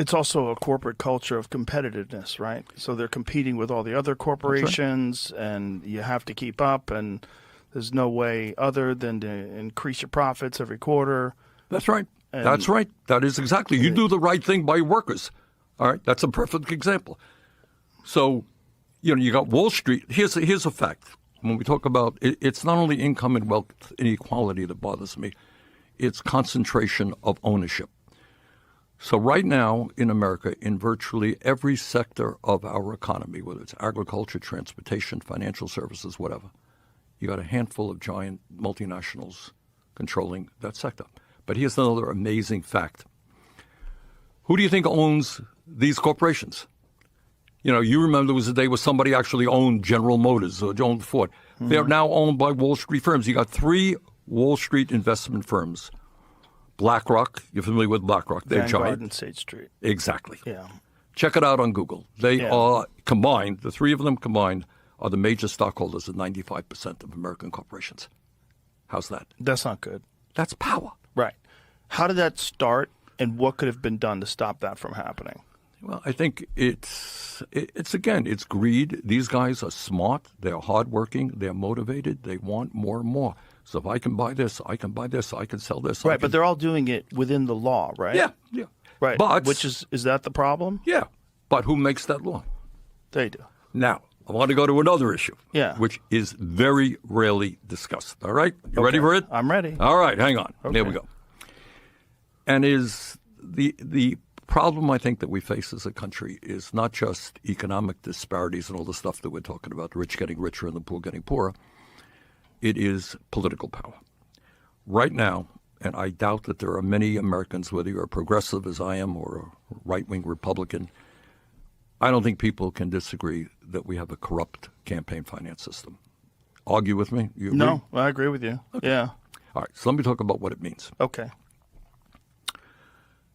It's also a corporate culture of competitiveness, right? So they're competing with all the other corporations, and you have to keep up, and there's no way other than to increase your profits every quarter. That's right. And That's right. That is exactly. You do the right thing by your workers. All right. That's a perfect example. So, you got Wall Street. Here's a fact. When we talk about it's not only income and wealth inequality that bothers me. It's concentration of ownership. So right now in America, in virtually every sector of our economy, whether it's agriculture, transportation, financial services, whatever, you got a handful of giant multinationals controlling that sector. But here's another amazing fact. Who do you think owns these corporations? You remember there was a day where somebody actually owned General Motors or owned Ford. Mm-hmm. They're now owned by Wall Street firms. You got 3 Wall Street investment firms. Blackrock, you're familiar with Blackrock. They're giant. and State Street. Exactly. Yeah. Check it out on Google. They are combined, the 3 of them combined, are the major stockholders of 95% of American corporations. How's that? That's not good. That's power. Right. How did that start, and what could have been done to stop that from happening? Well, I think it's greed. These guys are smart. They're hardworking. They're motivated. They want more and more. So if I can buy this, I can buy this, I can sell this. Right, but they're all doing it within the law, right? Yeah. Right. But which is that the problem? Yeah. But who makes that law? They do. Now, I want to go to another issue. Yeah. Which is very rarely discussed. All right? You ready for it? I'm ready. All right, hang on. Okay. There we go. And is the problem I think that we face as a country is not just economic disparities and all the stuff that we're talking about, the rich getting richer and the poor getting poorer. It is political power. Right now, and I doubt that there are many Americans, whether you're a progressive as I am or a right-wing Republican, I don't think people can disagree that we have a corrupt campaign finance system. Argue with me? You agree? No, I agree with you. Okay. Yeah. All right, so let me talk about what it means. Okay.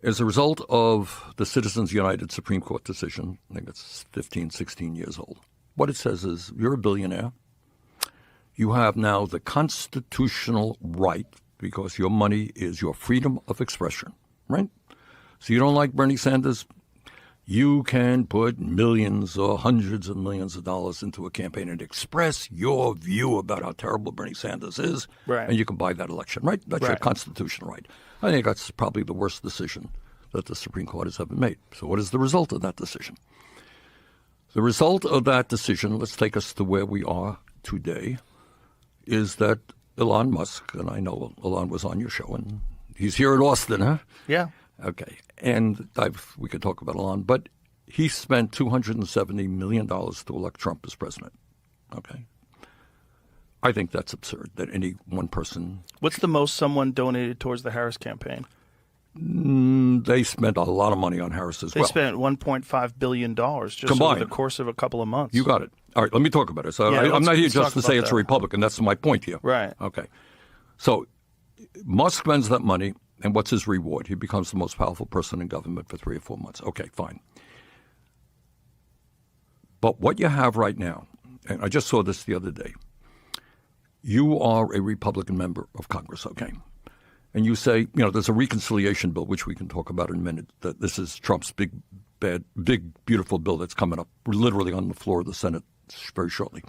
As a result of the Citizens United Supreme Court decision, I think it's 15, 16 years old, what it says is you're a billionaire. You have now the constitutional right, because your money is your freedom of expression, right? So you don't like Bernie Sanders, you can put millions or hundreds of millions of dollars into a campaign and express your view about how terrible Bernie Sanders is, right. And you can buy that election, right? That's your constitutional right. I think that's probably the worst decision that the Supreme Court has ever made. So what is the result of that decision? The result of that decision, let's take us to where we are today, is that Elon Musk, and I know Elon was on your show, and he's here in Austin, huh? Yeah. Okay. And we could talk about Elon, but he spent $270 million to elect Trump as president. Okay. I think that's absurd that any one person. What's the most someone donated towards the Harris campaign? They spent a lot of money on Harris as well. They spent $1.5 billion just combined over the course of a couple of months. You got it. All right, let me talk about it. So I'm not here just to say it's a Republican. That's my point here. Right. Okay. So Musk spends that money, and what's his reward? He becomes the most powerful person in government for 3 or 4 months. Okay, fine. But what you have right now, and I just saw this the other day, you are a Republican member of Congress, okay? And you say, there's a reconciliation bill, which we can talk about in a minute, that this is Trump's big, beautiful bill that's coming up literally on the floor of the Senate very shortly.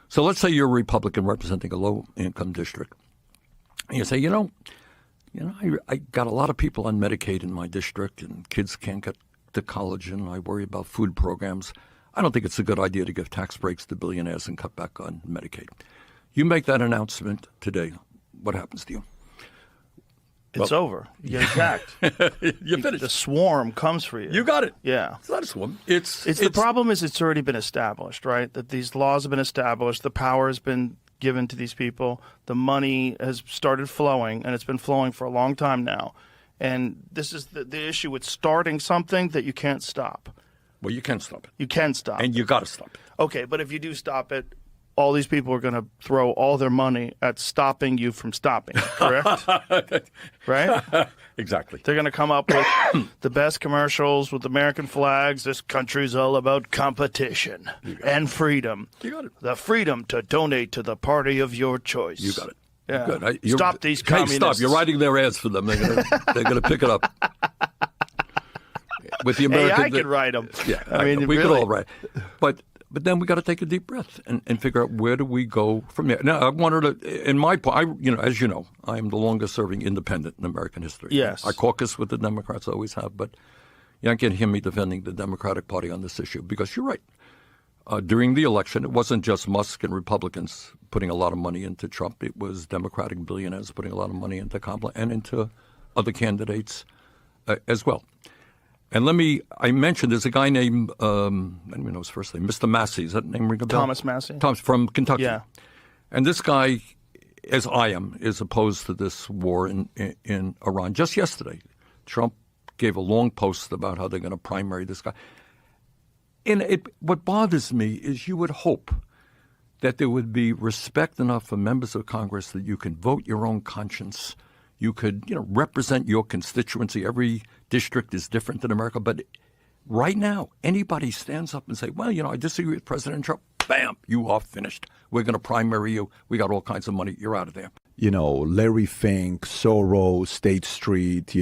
So let's say you're a Republican representing a low-income district. And you say, I got a lot of people on Medicaid in my district, and kids can't get to college, and I worry about food programs. I don't think it's a good idea to give tax breaks to billionaires and cut back on Medicaid. You make that announcement today. What happens to you? It's over. You get attacked. You finished. The swarm comes for you. You got it. Yeah. It's not a swarm. It's the problem is it's already been established, right? That these laws have been established. The power has been given to these people. The money has started flowing, and it's been flowing for a long time now. And this is the issue with starting something that you can't stop. Well, you can stop it. You can stop and it. You got to stop it. Okay, but if you do stop it, all these people are going to throw all their money at stopping you from stopping it, correct? Right? Exactly. They're going to come up with the best commercials with American flags. This country's all about competition and freedom. You got it. The freedom to donate to the party of your choice. You got it. Yeah. Good. Stop these communists. Stop. You're writing their ads for them. They're going to pick it up. with the American. AI can write them. Yeah, I mean, we really. could all write. But then we got to take a deep breath and figure out where do we go from there. Now, I wanted to, in my point, as you know, I am the longest serving independent in American history. Yes. I caucus with the Democrats, I always have, but you can't hear me defending the Democratic Party on this issue because you're right. During the election, it wasn't just Musk and Republicans putting a lot of money into Trump. It was Democratic billionaires putting a lot of money into Kamala and into other candidates as well. And I mentioned there's a guy named, I don't even know his first name, Mr. Massey. Is that name ring a bell? Thomas Massey. Thomas from Kentucky. Yeah. And this guy, as I am, is opposed to this war in Iran. Just yesterday, Trump gave a long post about how they're going to primary this guy. And what bothers me is you would hope that there would be respect enough for members of Congress that you can vote your own conscience. You could, represent your constituency. Every district is different in America. But right now, anybody stands up and say, well, I disagree with President Trump. Bam, you are finished. We're going to primary you. We got all kinds of money. You're out of there. Larry Fink, Soros, State Street,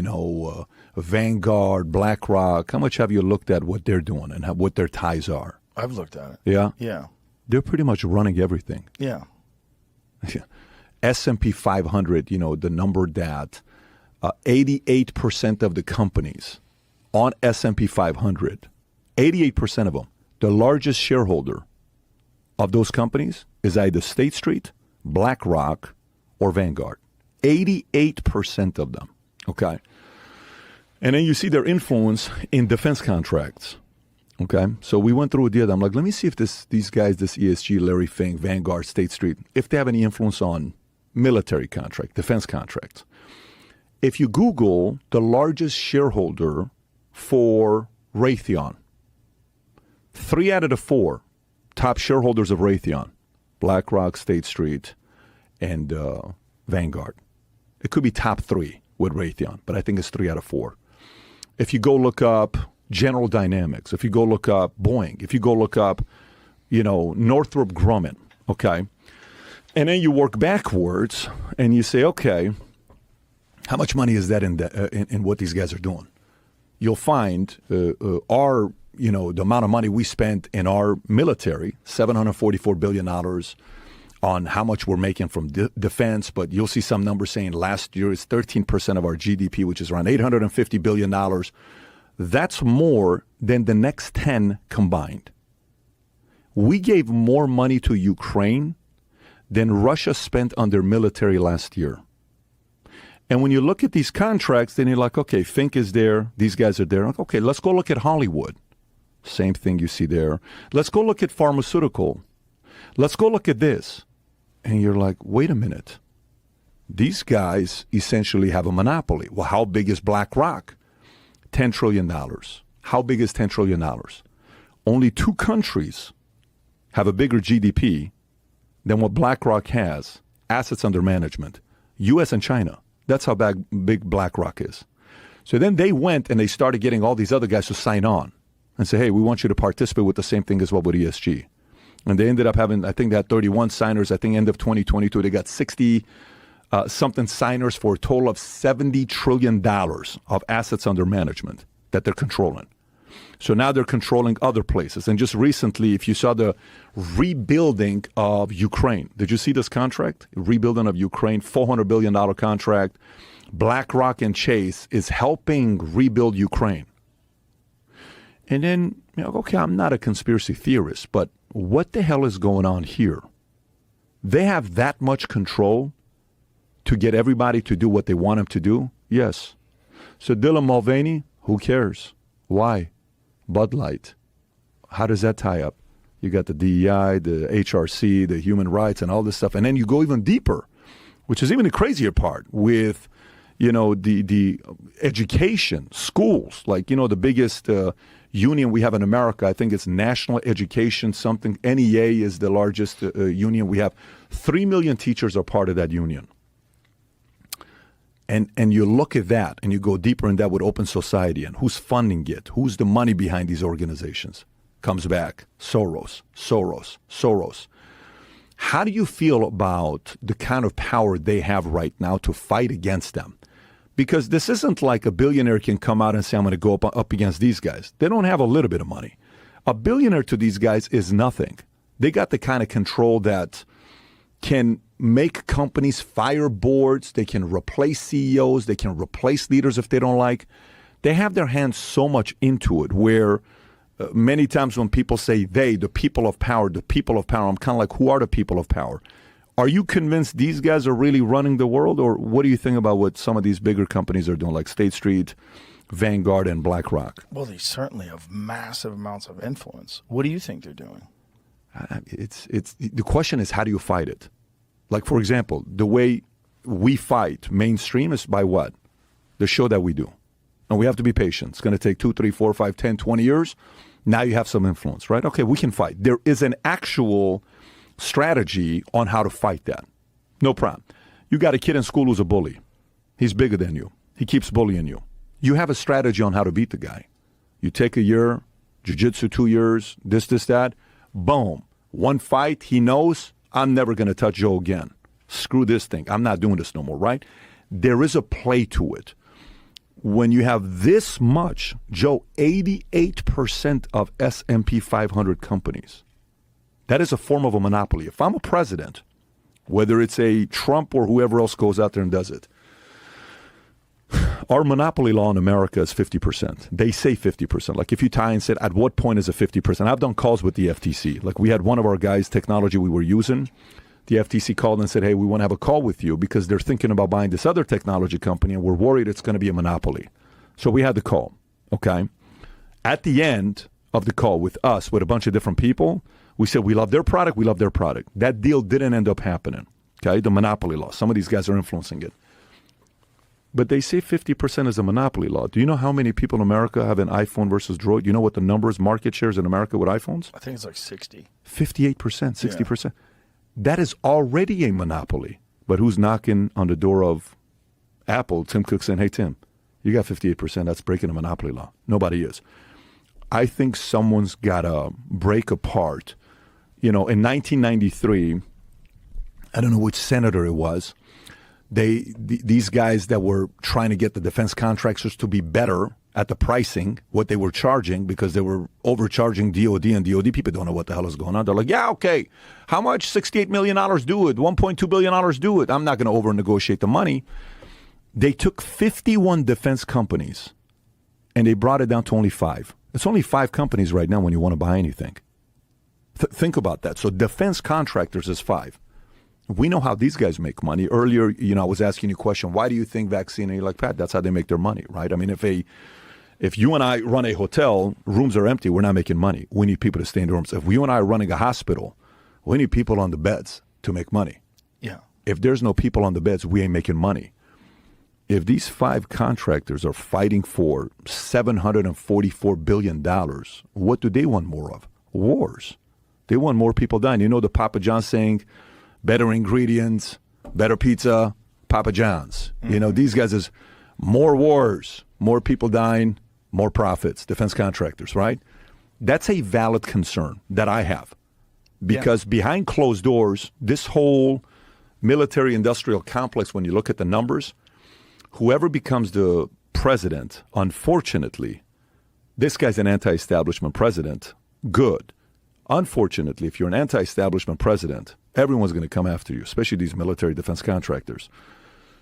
Vanguard, Blackrock. How much have you looked at what they're doing and what their ties are? I've looked at it. Yeah? Yeah. They're pretty much running everything. Yeah. S&P 500, the number that 88% of the companies on S&P 500, 88% of them, the largest shareholder of those companies is either State Street, BlackRock, or Vanguard. 88% of them. Okay. And then you see their influence in defense contracts. Okay. So we went through a deal. I'm like, let me see if these guys, this ESG, Larry Fink, Vanguard, State Street, if they have any influence on military contract, defense contracts. If you Google the largest shareholder for Raytheon, 3 out of the 4 top shareholders of Raytheon, BlackRock, State Street, and Vanguard. It could be top 3 with Raytheon, but I think it's 3 out of 4. If you go look up General Dynamics, if you go look up Boeing, if you go look up, Northrop Grumman, okay? And then you work backwards and you say, okay, how much money is that in what these guys are doing? You'll find the amount of money we spent in our military, $744 billion on how much we're making from defense, but you'll see some numbers saying last year is 13% of our GDP, which is around $850 billion. That's more than the next 10 combined. We gave more money to Ukraine than Russia spent on their military last year. And when you look at these contracts, then you're like, okay, Fink is there, these guys are there. Okay, let's go look at Hollywood. Same thing you see there. Let's go look at pharmaceutical. Let's go look at this. And you're like, wait a minute. These guys essentially have a monopoly. Well, how big is BlackRock? $10 trillion. How big is $10 trillion? Only 2 countries have a bigger GDP than what BlackRock has, assets under management, U.S. and China. That's how big BlackRock is. So then they went and they started getting all these other guys to sign on and say, hey, we want you to participate with the same thing as well with ESG. And they ended up having, I think they had 31 signers. I think end of 2022, they got 60 something signers for a total of $70 trillion of assets under management that they're controlling. So now they're controlling other places. And just recently, if you saw the rebuilding of Ukraine, did you see this contract? Rebuilding of Ukraine, $400 billion contract. BlackRock and Chase is helping rebuild Ukraine. And then, okay, I'm not a conspiracy theorist, but what the hell is going on here? They have that much control to get everybody to do what they want them to do? Yes. So Dylan Mulvaney, who cares? Why? Bud Light. How does that tie up? You got the DEI, the HRC, the human rights, and all this stuff. And then you go even deeper, which is even the crazier part with, the education, schools. Like, the biggest union we have in America, I think it's National Education something. NEA is the largest union we have. 3 million teachers are part of that union. And you look at that and you go deeper in that with open society and who's funding it, who's the money behind these organizations. Comes back, Soros. How do you feel about the kind of power they have right now to fight against them? Because this isn't like a billionaire can come out and say, I'm going to go up against these guys. They don't have a little bit of money. A billionaire to these guys is nothing. They got the kind of control that can make companies fire boards. They can replace CEOs. They can replace leaders if they don't like. They have their hands so much into it where many times when people say the people of power, I'm kind of like, who are the people of power? Are you convinced these guys are really running the world? Or what do you think about what some of these bigger companies are doing, like State Street, Vanguard, and Blackrock? Well, they certainly have massive amounts of influence. What do you think they're doing? It's the question is, how do you fight it? Like, for example, the way we fight mainstream is by what? The show that we do. And we have to be patient. It's going to take 2, 3, 4, 5, 10, 20 years. Now you have some influence, right? Okay, we can fight. There is an actual strategy on how to fight that. No problem. You got a kid in school who's a bully. He's bigger than you. He keeps bullying you. You have a strategy on how to beat the guy. You take a year, jiu-jitsu 2 years, this, that. Boom. One fight, he knows, I'm never going to touch Joe again. Screw this thing. I'm not doing this no more, right? There is a play to it. When you have this much, Joe, 88% of S&P 500 companies, that is a form of a monopoly. If I'm a president, whether it's a Trump or whoever else goes out there and does it, our monopoly law in America is 50%. They say 50%. Like if you tie and said, at what point is it 50%? I've done calls with the FTC. Like we had one of our guys' technology we were using. The FTC called and said, hey, we want to have a call with you because they're thinking about buying this other technology company and we're worried it's going to be a monopoly. So we had the call, okay? At the end of the call with us, with a bunch of different people, we said, we love their product, we love their product. That deal didn't end up happening, okay? The monopoly law. Some of these guys are influencing it. But they say 50% is a monopoly law. Do you know how many people in America have an iPhone versus Droid? You know what the numbers, market shares in America with iPhones? I think it's like 60. 58%, 60%. Yeah. That is already a monopoly. But who's knocking on the door of Apple? Tim Cook saying, hey, Tim, you got 58%. That's breaking a monopoly law. Nobody is. I think someone's got to break apart. You know, in 1993, I don't know which senator it was, these guys that were trying to get the defense contractors to be better at the pricing, what they were charging, because they were overcharging DOD, and DOD people don't know what the hell is going on. They're like, yeah, okay, how much? $68 million do it. $1.2 billion do it. I'm not going to over-negotiate the money. They took 51 defense companies, and they brought it down to only 5. It's only 5 companies right now when you want to buy anything. Think about that. So defense contractors is 5. We know how these guys make money. Earlier, I was asking you a question, why do you think vaccine? And you're like, Pat, that's how they make their money, right? I mean, if you and I run a hotel, rooms are empty, we're not making money. We need people to stay in the rooms. If you and I are running a hospital, we need people on the beds to make money. Yeah. If there's no people on the beds, we ain't making money. If these 5 contractors are fighting for $744 billion, what do they want more of? Wars. They want more people dying. You know the Papa John's saying, better ingredients, better pizza, Papa John's. Mm-hmm. These guys is more wars, more people dying, more profits, defense contractors, right? That's a valid concern that I have. Because behind closed doors, this whole military-industrial complex, when you look at the numbers, whoever becomes the president, unfortunately, this guy's an anti-establishment president, good. Unfortunately, if you're an anti-establishment president, everyone's going to come after you, especially these military defense contractors.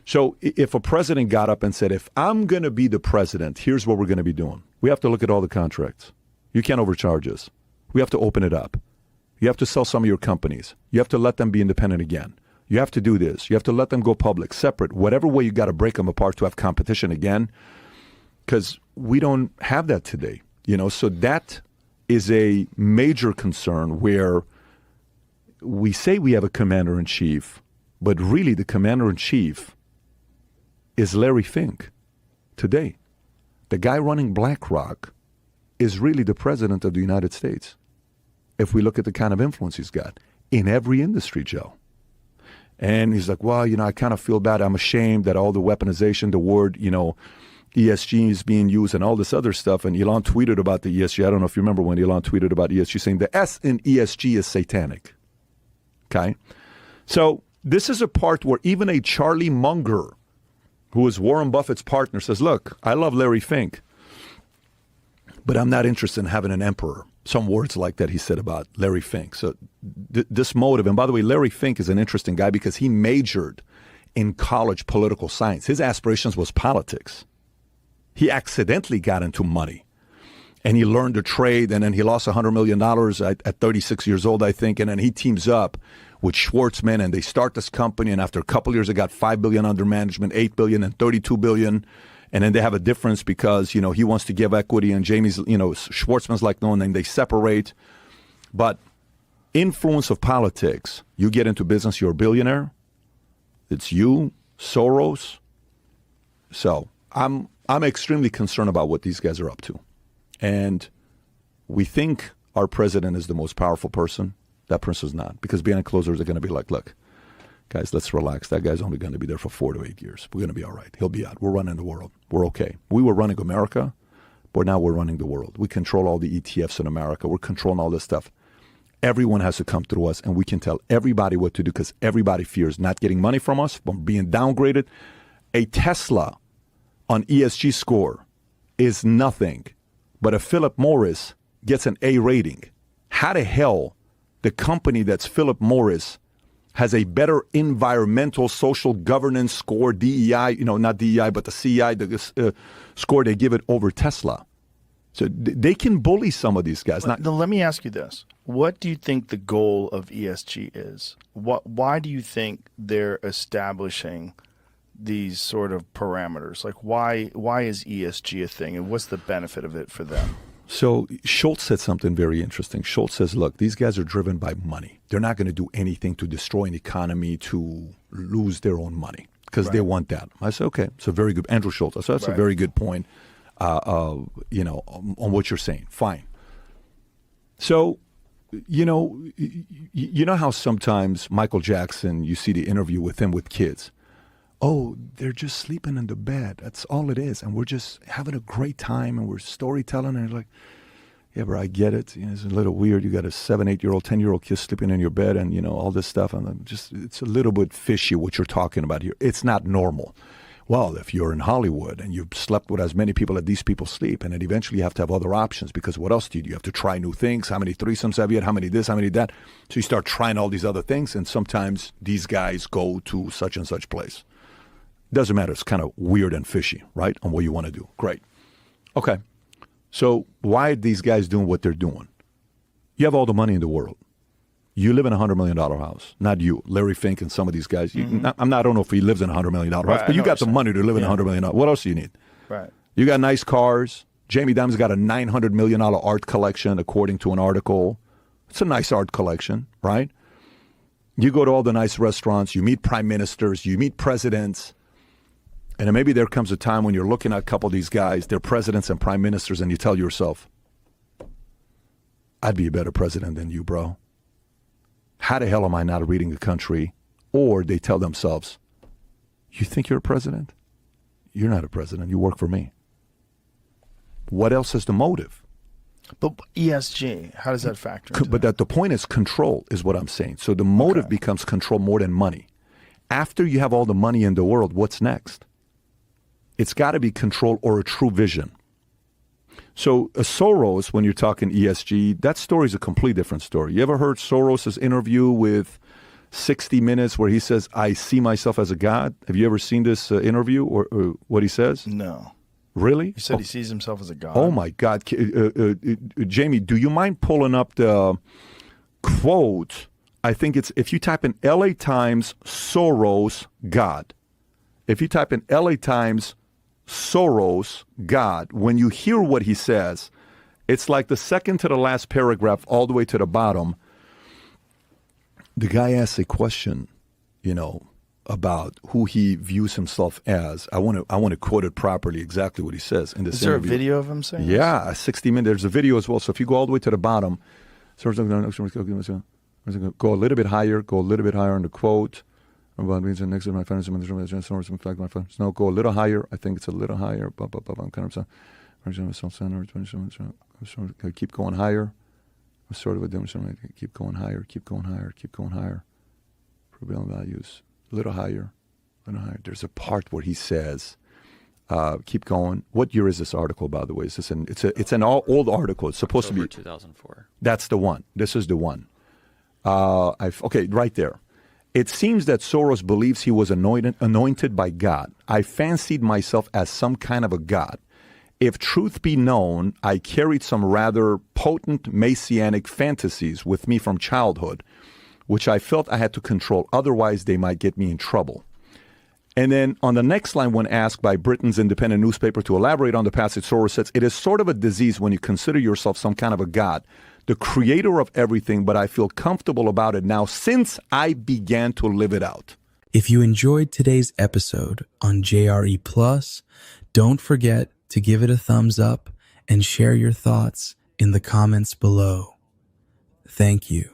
So if a president got up and said, if I'm going to be the president, here's what we're going to be doing. We have to look at all the contracts. You can't overcharge us. We have to open it up. You have to sell some of your companies. You have to let them be independent again. You have to do this. You have to let them go public, separate, whatever way you got to break them apart to have competition again, because we don't have that today. So that is a major concern where we say we have a commander-in-chief, but really the commander-in-chief is Larry Fink today. The guy running Blackrock is really the president of the United States, if we look at the kind of influence he's got in every industry, Joe. And he's like, well, I kind of feel bad. I'm ashamed that all the weaponization, the word, ESG is being used and all this other stuff. And Elon tweeted about the ESG. I don't know if you remember when Elon tweeted about ESG, saying the S in ESG is satanic. Okay? So this is a part where even a Charlie Munger, who is Warren Buffett's partner, says, look, I love Larry Fink, but I'm not interested in having an emperor. Some words like that he said about Larry Fink. So this motive, and by the way, Larry Fink is an interesting guy because he majored in college political science. His aspirations was politics. He accidentally got into money, and he learned a trade, and then he lost $100 million at 36 years old, I think, and then he teams up with Schwartzman, and they start this company, and after a couple of years, they got $5 billion under management, $8 billion, and $32 billion, and then they have a difference because, he wants to give equity, and Jamie's, Schwartzman's like, no, and then they separate. But influence of politics, you get into business, you're a billionaire, it's you, Soros. So I'm extremely concerned about what these guys are up to. And we think our president is the most powerful person. That person's not. Because behind closed doors, they're going to be like, look, guys, let's relax. That guy's only going to be there for 4 to 8 years. We're going to be all right. He'll be out. We're running the world. We're okay. We were running America, but now we're running the world. We control all the ETFs in America. We're controlling all this stuff. Everyone has to come through us, and we can tell everybody what to do because everybody fears not getting money from us, from being downgraded. A Tesla on ESG score is nothing, but a Philip Morris gets an A rating. How the hell the company that's Philip Morris has a better environmental social governance score, DEI, not DEI, but the CEI, the score they give it over Tesla? So they can bully some of these guys. Now, let me ask you this. What do you think the goal of ESG is? Why do you think they're establishing these sort of parameters? Like, why is ESG a thing, and what's the benefit of it for them? So Schultz said something very interesting. Schultz says, look, these guys are driven by money. They're not going to do anything to destroy an economy to lose their own money because they want that. I said, okay, it's a very good, Andrew Schultz. I said, that's a very good point, on what you're saying. Fine. So, you know how sometimes Michael Jackson, you see the interview with him with kids. Oh, they're just sleeping in the bed. That's all it is. And we're just having a great time and we're storytelling. And you're like, yeah, bro, I get it. It's a little weird. You got a 7, 8-year-old, 10-year-old kid sleeping in your bed and, all this stuff. And it's a little bit fishy what you're talking about here. It's not normal. Well, if you're in Hollywood and you've slept with as many people as these people sleep, and then eventually you have to have other options because what else do you do? You have to try new things. How many threesomes have you had? How many this? How many that? So you start trying all these other things, and sometimes these guys go to such and such place. Doesn't matter. It's kind of weird and fishy, right, on what you want to do. Great. Okay. So why are these guys doing what they're doing? You have all the money in the world. You live in a $100 million house. Not you, Larry Fink and some of these guys. I don't know if he lives in a $100 million house, but you got the money to live in a $100 million house. What else do you need? Right. You got nice cars. Jamie Dimon's got a $900 million art collection, according to an article. It's a nice art collection, right? You go to all the nice restaurants. You meet prime ministers. You meet presidents. And then maybe there comes a time when you're looking at a couple of these guys, they're presidents and prime ministers, and you tell yourself, I'd be a better president than you, bro. How the hell am I not reading the country? Or they tell themselves, you think you're a president? You're not a president. You work for me. What else is the motive? But ESG, how does that factor into But that? the point is control is what I'm saying. So the motive becomes control more than money. After you have all the money in the world, what's next? It's got to be control or a true vision. So Soros, when you're talking ESG, that story is a completely different story. You ever heard Soros' interview with 60 Minutes where he says, I see myself as a god? Have you ever seen this interview or what he says? No. Really? He said he sees himself as a god. Oh, my God. Jamie, do you mind pulling up the quote? I think it's, if you type in LA Times, Soros, God. If you type in LA Times, Soros, God, when you hear what he says, it's like the second to the last paragraph all the way to the bottom. The guy asks a question, about who he views himself as. I want to quote it properly, exactly what he says in this interview. Is there a video of him saying Yeah, 60 minutes. There's a video as well. So if you go all the way to the bottom, go a little bit higher, on the quote. No, go a little higher. I think it's a little higher. I'm kind of keep going higher. Sort of a keep going higher. Prevailing values. A little higher. There's a part where he says, keep going. What year is this article, by the way? Is this it's an old article. It's supposed October to be 2004. That's the one. This is the one. Okay, right there. It seems that Soros believes he was anointed by God. I fancied myself as some kind of a god. If truth be known, I carried some rather potent messianic fantasies with me from childhood, which I felt I had to control, otherwise they might get me in trouble. And then on the next line, when asked by Britain's independent newspaper to elaborate on the passage, Soros says, it is sort of a disease when you consider yourself some kind of a god, the creator of everything, but I feel comfortable about it now since I began to live it out. If you enjoyed today's episode on JRE Plus, don't forget to give it a thumbs up and share your thoughts in the comments below. Thank you.